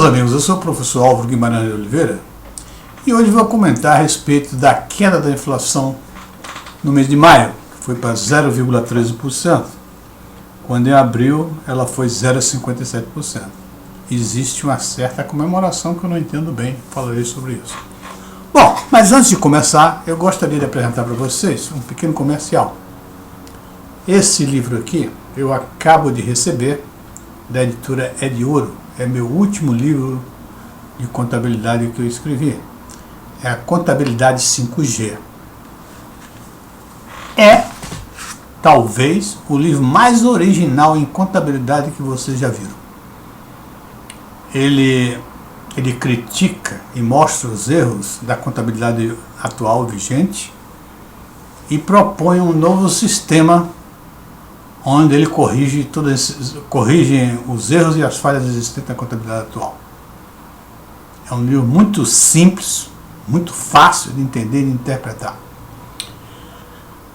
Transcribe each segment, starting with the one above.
amigos, eu sou o professor Álvaro Guimarães de Oliveira e hoje vou comentar a respeito da queda da inflação no mês de maio, que foi para 0,13%, quando em abril ela foi 0,57%. Existe uma certa comemoração que eu não entendo bem, falarei sobre isso. Bom, mas antes de começar, eu gostaria de apresentar para vocês um pequeno comercial. Esse livro aqui eu acabo de receber da editora É de Ouro. É meu último livro de contabilidade que eu escrevi. É a Contabilidade 5G. É, talvez, o livro mais original em contabilidade que vocês já viram. Ele critica e mostra os erros da contabilidade atual vigente e propõe um novo sistema onde ele corrige os erros e as falhas existentes na contabilidade atual. É um livro muito simples, muito fácil de entender e de interpretar.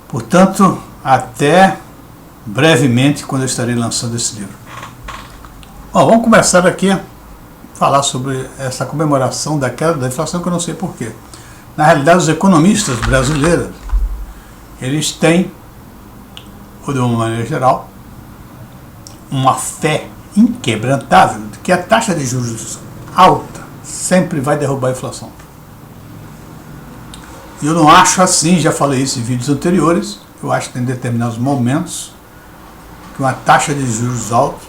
Portanto, até brevemente, quando eu estarei lançando esse livro. Bom, vamos começar aqui a falar sobre essa comemoração da queda da inflação, que eu não sei porquê. Na realidade, os economistas brasileiros, eles têm, ou de uma maneira geral, uma fé inquebrantável de que a taxa de juros alta sempre vai derrubar a inflação. Eu não acho assim, já falei isso em vídeos anteriores. Eu acho que em determinados momentos que uma taxa de juros alta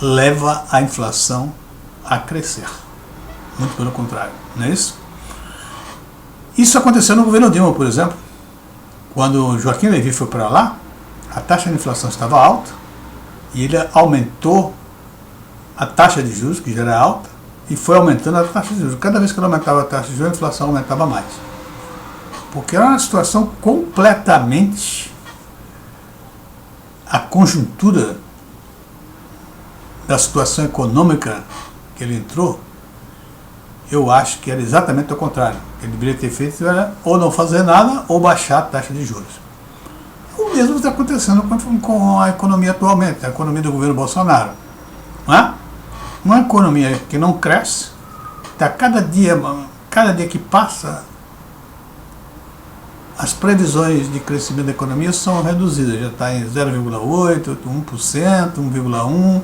leva a inflação a crescer. Muito pelo contrário, não é isso? Isso aconteceu no governo Dilma, por exemplo. Quando Joaquim Levy foi para lá, a taxa de inflação estava alta e ele aumentou a taxa de juros, que já era alta, e foi aumentando a taxa de juros. Cada vez que ele aumentava a taxa de juros, a inflação aumentava mais. Porque era uma situação completamente... A conjuntura da situação econômica que ele entrou, eu acho que era exatamente o contrário. Ele deveria ter feito era ou não fazer nada ou baixar a taxa de juros. O mesmo está acontecendo com a economia atualmente, a economia do governo Bolsonaro. Não é? Uma economia que não cresce, tá cada dia que passa, as previsões de crescimento da economia são reduzidas, já está em 0,8%, 1%, 1,1%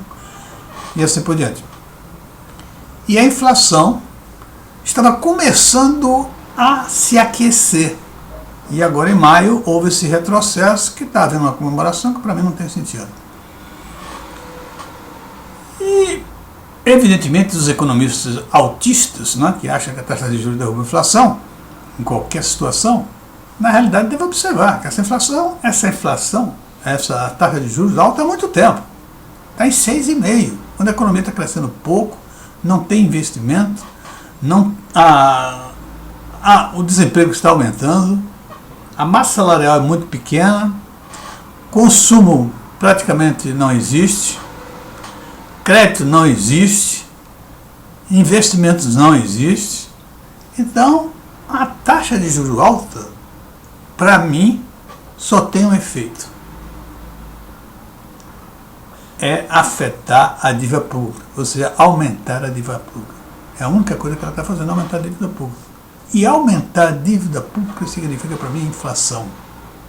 e assim por diante. E a inflação estava começando a se aquecer. E agora em maio houve esse retrocesso que está havendo uma comemoração que para mim não tem sentido. E evidentemente os economistas autistas, né, que acham que a taxa de juros derruba a inflação em qualquer situação, na realidade devem observar que essa taxa de juros alta há muito tempo. Está em 6,5%, quando a economia está crescendo pouco, não tem investimento, o desemprego está aumentando, a massa salarial é muito pequena, consumo praticamente não existe, crédito não existe, investimentos não existem. Então, a taxa de juros alta, para mim, só tem um efeito. É afetar a dívida pública, ou seja, aumentar a dívida pública. É a única coisa que ela está fazendo, aumentar a dívida pública. E aumentar a dívida pública significa para mim inflação.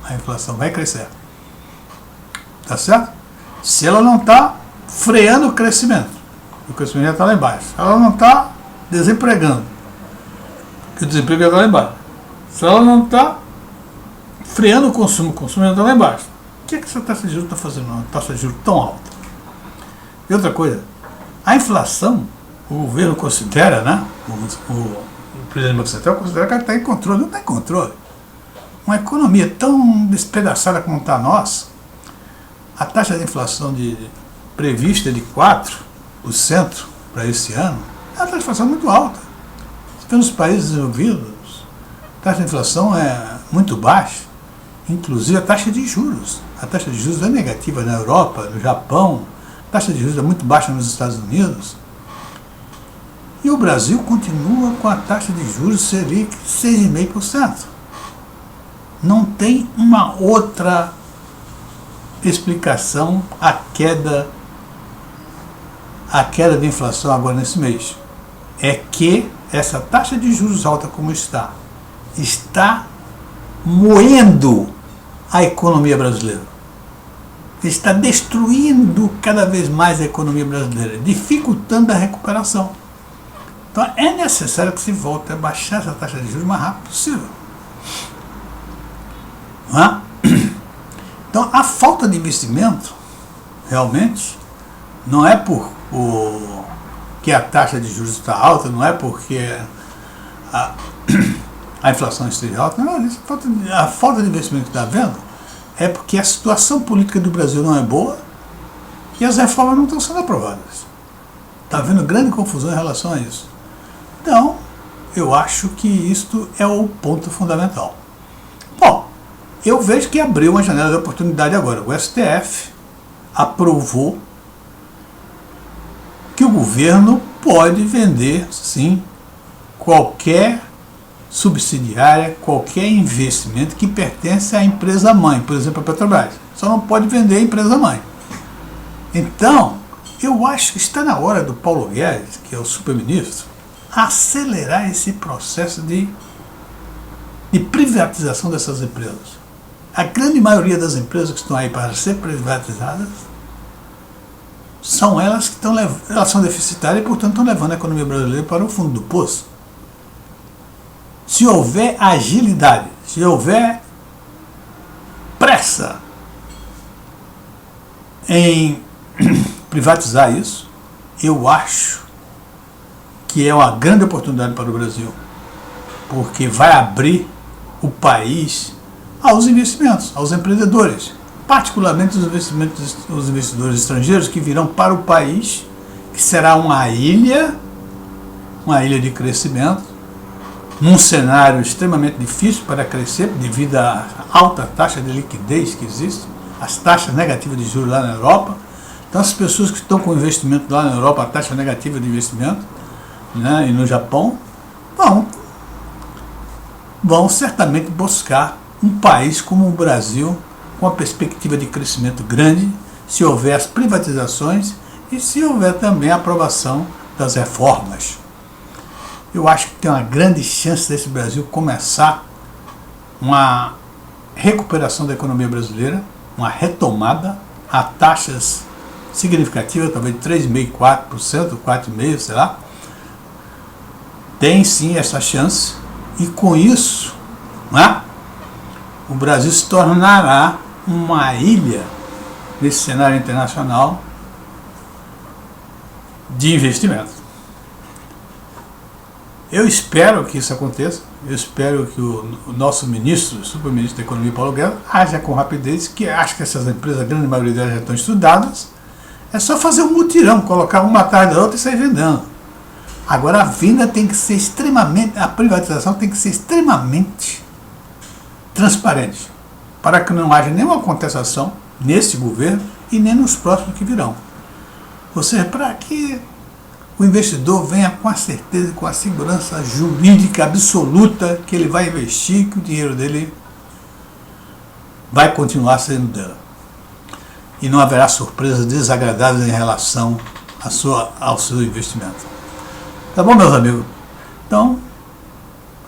A inflação vai crescer. Tá certo? Se ela não está freando o crescimento já está lá embaixo. Ela não está desempregando, porque o desemprego já está lá embaixo. Se ela não está freando o consumo já está lá embaixo. O que é que essa taxa de juros está fazendo? Uma taxa de juros tão alta. E outra coisa, a inflação, o governo considera, né? O presidente do Banco Central considera que ela está em controle. Não está em controle. Uma economia tão despedaçada como está a nossa, a taxa de inflação prevista de 4% para esse ano, é uma taxa de inflação muito alta. Se vê nos países desenvolvidos, a taxa de inflação é muito baixa, inclusive a taxa de juros. A taxa de juros é negativa na Europa, no Japão, a taxa de juros é muito baixa nos Estados Unidos. E o Brasil continua com a taxa de juros Selic 6,5%. Não tem uma outra explicação à queda da inflação agora nesse mês. é que essa taxa de juros alta como está moendo a economia brasileira. Está destruindo cada vez mais a economia brasileira, dificultando a recuperação. Então é necessário que se volte a baixar essa taxa de juros o mais rápido possível. Não é? Então a falta de investimento, realmente, não é que a taxa de juros está alta, não é porque a inflação esteja alta, não, a falta de investimento que está havendo é porque a situação política do Brasil não é boa e as reformas não estão sendo aprovadas. Está havendo grande confusão em relação a isso. Então, eu acho que isto é o ponto fundamental. Bom, eu vejo que abriu uma janela de oportunidade agora. O STF aprovou que o governo pode vender, sim, qualquer subsidiária, qualquer investimento que pertence à empresa-mãe, por exemplo, a Petrobras. Só não pode vender a empresa-mãe. Então, eu acho que está na hora do Paulo Guedes, que é o superministro, acelerar esse processo de privatização dessas empresas. A grande maioria das empresas que estão aí para ser privatizadas são elas que elas são deficitárias e, portanto, estão levando a economia brasileira para o fundo do poço. Se houver agilidade, se houver pressa em privatizar isso, eu acho que é uma grande oportunidade para o Brasil, porque vai abrir o país aos investimentos, aos empreendedores, particularmente os investidores estrangeiros que virão para o país, que será uma ilha de crescimento, num cenário extremamente difícil para crescer devido à alta taxa de liquidez que existe, as taxas negativas de juros lá na Europa. Então as pessoas que estão com investimento lá na Europa, a taxa negativa de investimento, né, e no Japão, vão certamente buscar um país como o Brasil, com a perspectiva de crescimento grande, se houver as privatizações e se houver também a aprovação das reformas. Eu acho que tem uma grande chance desse Brasil começar uma recuperação da economia brasileira, uma retomada a taxas significativas, talvez de 3,5%, 4%, 4,5%, sei lá. Tem sim essa chance e com isso, né, o Brasil se tornará uma ilha nesse cenário internacional de investimento. Eu espero que isso aconteça, eu espero que o nosso ministro, o superministro da Economia, Paulo Guedes, haja com rapidez, que acho que essas empresas, a grande maioria delas já estão estudadas, é só fazer um mutirão, colocar uma atrás da outra e sair vendendo. Agora a venda tem que ser a privatização tem que ser extremamente transparente, para que não haja nenhuma contestação nesse governo e nem nos próximos que virão. Ou seja, para que o investidor venha com a certeza, com a segurança jurídica absoluta que ele vai investir, que o dinheiro dele vai continuar sendo dela. E não haverá surpresas desagradáveis em relação ao seu investimento. Tá bom, meus amigos? Então,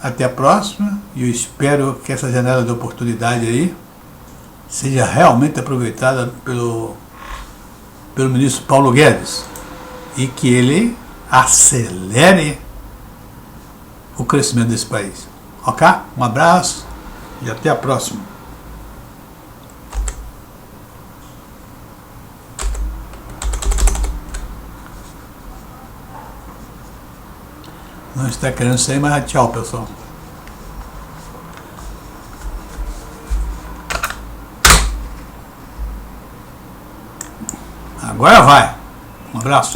até a próxima, e eu espero que essa janela de oportunidade aí seja realmente aproveitada pelo ministro Paulo Guedes e que ele acelere o crescimento desse país. Ok? Um abraço e até a próxima. Não está querendo sair, mas tchau, pessoal. Agora vai. Um abraço.